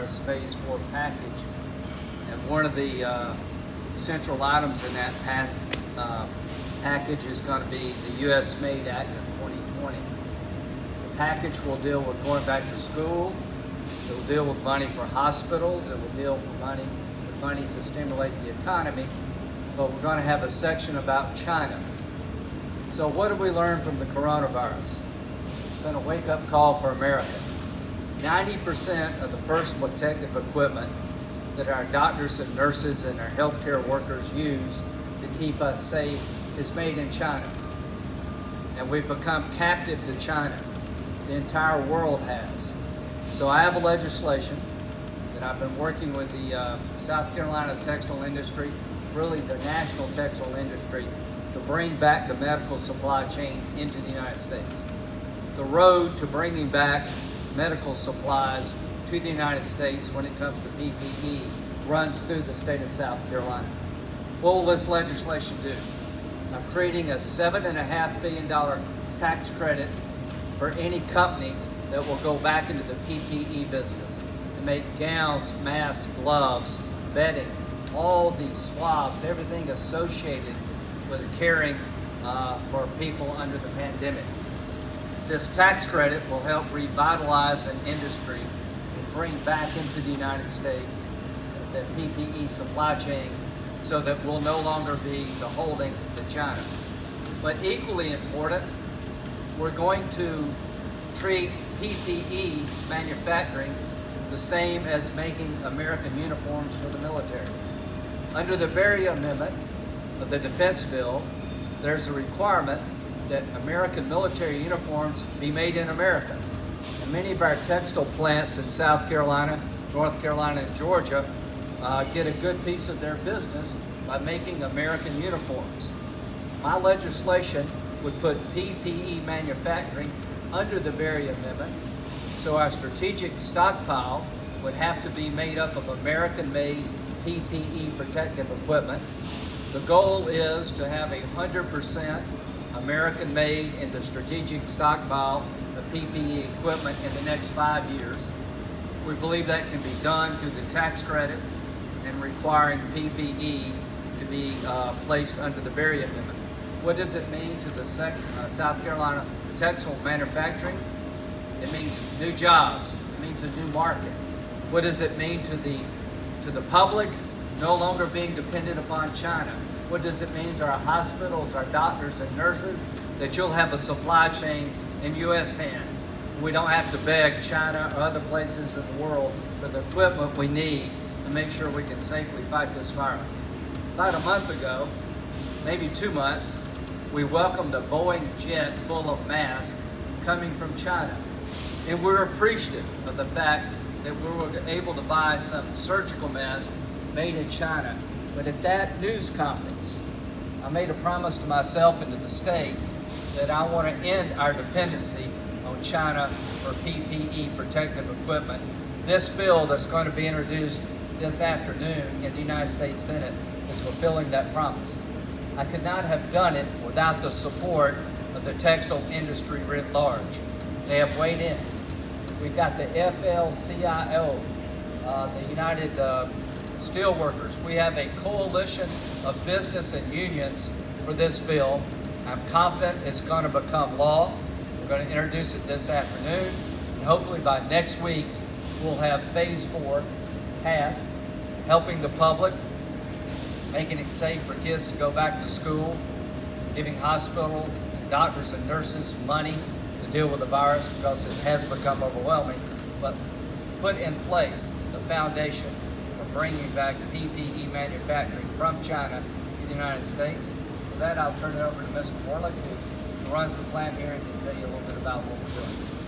coronavirus phase 4 package. And one of the central items in that package is going to be the U.S. Made Act of 2020. The package will deal with going back to school. It will deal with money for hospitals. It will deal with money to stimulate the economy. But we're going to have a section about China. So what did we learn from the coronavirus? It's been a wake-up call for America. 90% of the personal protective equipment that our doctors and nurses and our healthcare workers use to keep us safe is made in China. And we've become captive to China. The entire world has. So I have a legislation that I've been working with the South Carolina textile industry, really the national textile industry, to bring back the medical supply chain into the United States. The road to bringing back medical supplies to the United States when it comes to PPE runs through the state of South Carolina. What will this legislation do? I'm creating a $7.5 billion tax credit for any company that will go back into the PPE business to make gowns, masks, gloves, bedding, all these swabs, everything associated with caring for people under the pandemic. This tax credit will help revitalize an industry and bring back into the United States the PPE supply chain so that we'll no longer be beholden to China. But equally important, we're going to treat PPE manufacturing the same as making American uniforms for the military. Under the Berry Amendment of the Defense Bill, there's a requirement that American military uniforms be made in America. And many of our textile plants in South Carolina, North Carolina, and Georgia get a good piece of their business by making American uniforms. My legislation would put PPE manufacturing under the Berry Amendment, so our strategic stockpile would have to be made up of American-made PPE protective equipment. The goal is to have 100% American-made in the strategic stockpile of PPE equipment in the next 5 years. We believe that can be done through the tax credit and requiring PPE to be placed under the Berry Amendment. What does it mean to the South Carolina textile manufacturing? It means new jobs. It means a new market. What does it mean to the public? No longer being dependent upon China. What does it mean to our hospitals, our doctors and nurses? That you'll have a supply chain in U.S. hands. We don't have to beg China or other places in the world for the equipment we need to make sure we can safely fight this virus. About a month ago, maybe 2 months, we welcomed a Boeing jet full of masks coming from China. And we're appreciative of the fact that we were able to buy some surgical masks made in China. But at that news conference, I made a promise to myself and to the state that I want to end our dependency on China for PPE protective equipment. This bill that's going to be introduced this afternoon in the United States Senate is fulfilling that promise. I could not have done it without the support of the textile industry writ large. They have weighed in. We've got the FL-CIO, the United Steelworkers. We have a coalition of business and unions for this bill. I'm confident it's going to become law. We're going to introduce it this afternoon. And hopefully by next week, we'll have phase 4 passed, helping the public, making it safe for kids to go back to school, giving hospital and doctors and nurses money to deal with the virus because it has become overwhelming, but put in place the foundation for bringing back PPE manufacturing from China to the United States. For that, I'll turn it over to Mr. Warlick, who runs the plant here and can tell you a little bit about what we're doing.